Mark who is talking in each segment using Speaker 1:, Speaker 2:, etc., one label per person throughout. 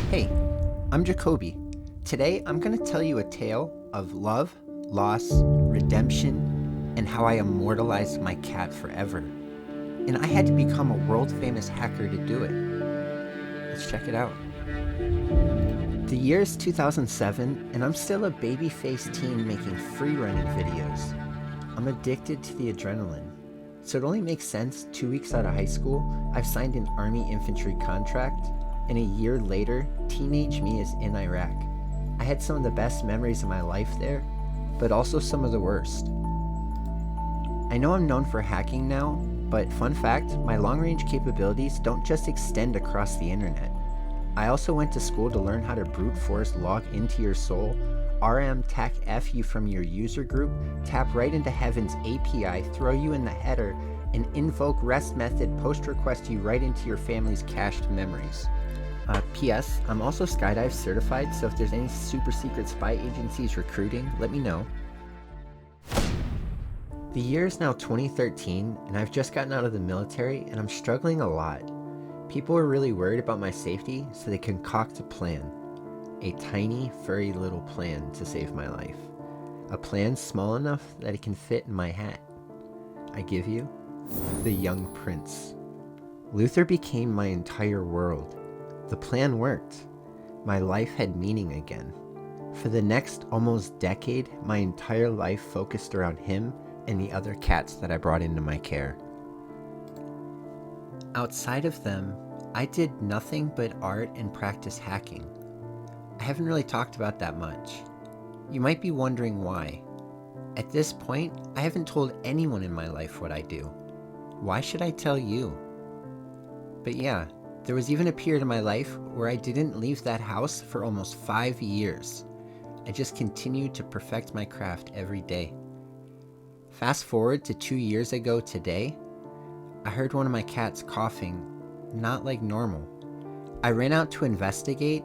Speaker 1: Hey, I'm Jacoby. Today I'm going to tell you a tale of love, loss, redemption, and how I immortalized my cat forever. And I had to become a world-famous hacker to do it. Let's check it out. The year is 2007, and I'm still a baby-faced teen making free-running videos. I'm addicted to the adrenaline. So it only makes sense 2 weeks out of high school, I've signed an Army infantry contract, and a year later, teenage me is in Iraq. I had some of the best memories of my life there, but also some of the worst. I know I'm known for hacking now, but fun fact, my long-range capabilities don't just extend across the internet. I also went to school to learn how to brute force log into your soul, RM tac F you from your user group, tap right into Heaven's API, throw you in the header, and invoke REST method post request you right into your family's cached memories. P.S. I'm also skydive certified, so if there's any super secret spy agencies recruiting, let me know. The year is now 2013, and I've just gotten out of the military, and I'm struggling a lot. People are really worried about my safety, so they concoct a plan. A tiny, furry little plan to save my life. A plan small enough that it can fit in my hat. I give you the young prince. Luther became my entire world. The plan worked. My life had meaning again. For the next almost decade, my entire life focused around him and the other cats that I brought into my care. Outside of them, I did nothing but art and practice hacking. I haven't really talked about that much. You might be wondering why. At this point, I haven't told anyone in my life what I do. Why should I tell you? But yeah, there was even a period in my life where I didn't leave that house for almost 5 years. I just continued to perfect my craft every day. Fast forward to 2 years ago today, I heard one of my cats coughing, not like normal. I ran out to investigate,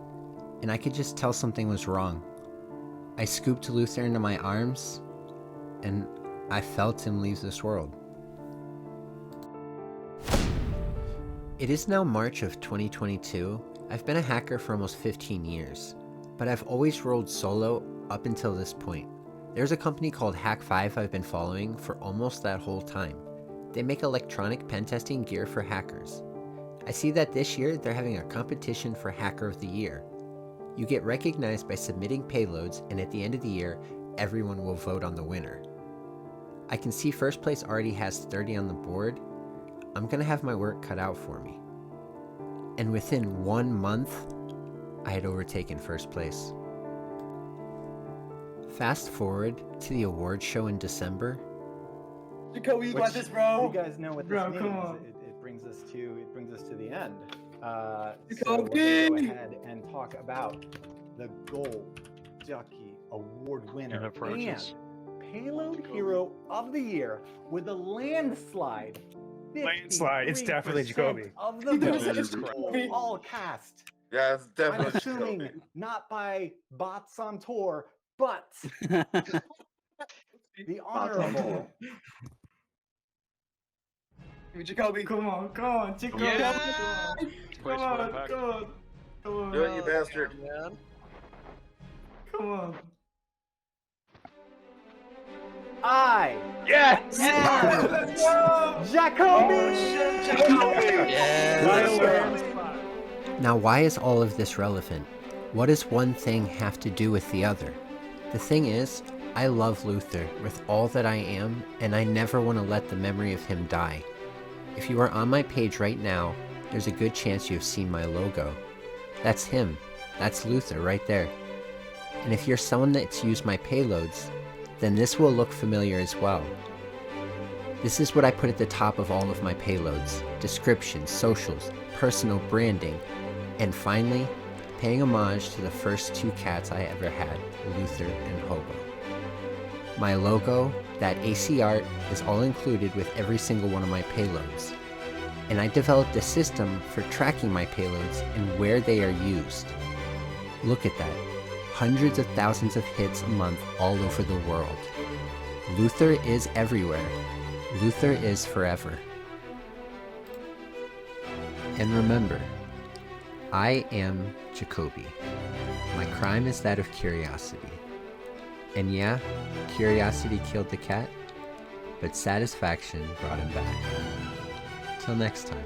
Speaker 1: and I could just tell something was wrong. I scooped Luther into my arms, and I felt him leave this world. It is now March of 2022. I've been a hacker for almost 15 years, but I've always rolled solo up until this point. There's a company called Hack5 I've been following for almost that whole time. They make electronic pen testing gear for hackers. I see that this year they're having a competition for Hacker of the Year. You get recognized by submitting payloads, and at the end of the year, everyone will vote on the winner. I can see first place already has 30 on the board. I'm gonna have my work cut out for me. And within 1 month, I had overtaken first place. Fast forward to the award show in December.
Speaker 2: Jacoby, you got this, bro.
Speaker 3: You guys know what this means.
Speaker 2: Come on.
Speaker 3: It brings us to the end. So
Speaker 2: Jacoby!
Speaker 3: we're gonna go ahead and talk about the Gold Ducky Award winner and Payload Hero of the Year with a landslide.
Speaker 4: Landslide, it's definitely
Speaker 3: 53%
Speaker 4: Jacoby.
Speaker 3: Of the vote, all cast.
Speaker 2: Yeah, it's
Speaker 3: I'm
Speaker 2: definitely
Speaker 3: assuming
Speaker 2: Jacoby.
Speaker 3: not by bots on tour, but the honorable.
Speaker 2: Jacoby,
Speaker 5: Come on, Jacoby.
Speaker 4: Yeah.
Speaker 5: Come on.
Speaker 2: do it, you bastard.
Speaker 5: Come on.
Speaker 3: I
Speaker 4: Yes!
Speaker 5: Let's go!
Speaker 3: Jacoby!
Speaker 1: Now, why is all of this relevant? What does one thing have to do with the other? The thing is, I love Luther with all that I am, and I never want to let the memory of him die. If you are on my page right now, there's a good chance you have seen my logo. That's him. That's Luther right there. And if you're someone that's used my payloads, then this will look familiar as well. This is what I put at the top of all of my payloads: descriptions, socials, personal branding, and finally, paying homage to the first 2 cats I ever had, Luther and Hobo. My logo, that AC art, is all included with every single one of my payloads. And I developed a system for tracking my payloads and where they are used. Look at that. Hundreds of thousands of hits a month all over the world. Luther is everywhere. Luther is forever. And remember, I am Jacoby. My crime is that of curiosity. And yeah, curiosity killed the cat, but satisfaction brought him back. Till next time.